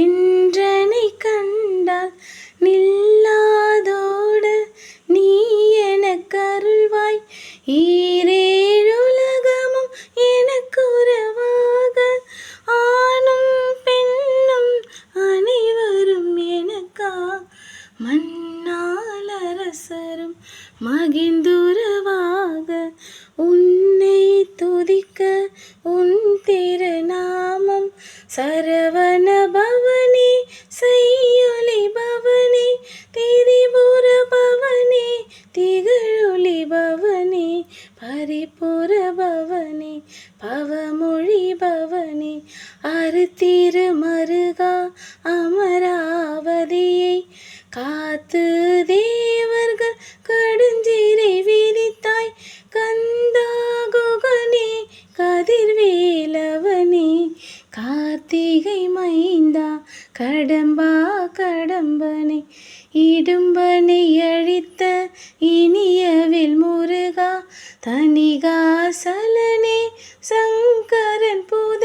என்றனை கண்டால் நில்லாதோட நீ எனக்கருள்வாய். ஈரேழுலகமும் எனக்குறவாக ஆணும் பெண்ணும் அனைவரும் எனக்கா. மண்ணால் அரசரும் மகிழ்ந்துறவாக உன்னை துதிக்க உன் திருநாமம். சரவண பவனே செய்யொலி பவனே திரிபுர பவனே திகழொலி பவனே பரிபுர பவனே பவமொழி பவனே. அறுதிரு மருகா அமராவதியை காத்து தேவர்கள் கடுஞ்சிறை விதித்தாய். கந்தா குகனே கதிர்வேலவனே கார்த்திகை மைந்தா கடம்பா கடம்பனை இடும்பனை அழித்த இனியவில் முருகா. தணிகாசலனே சங்கரன் புத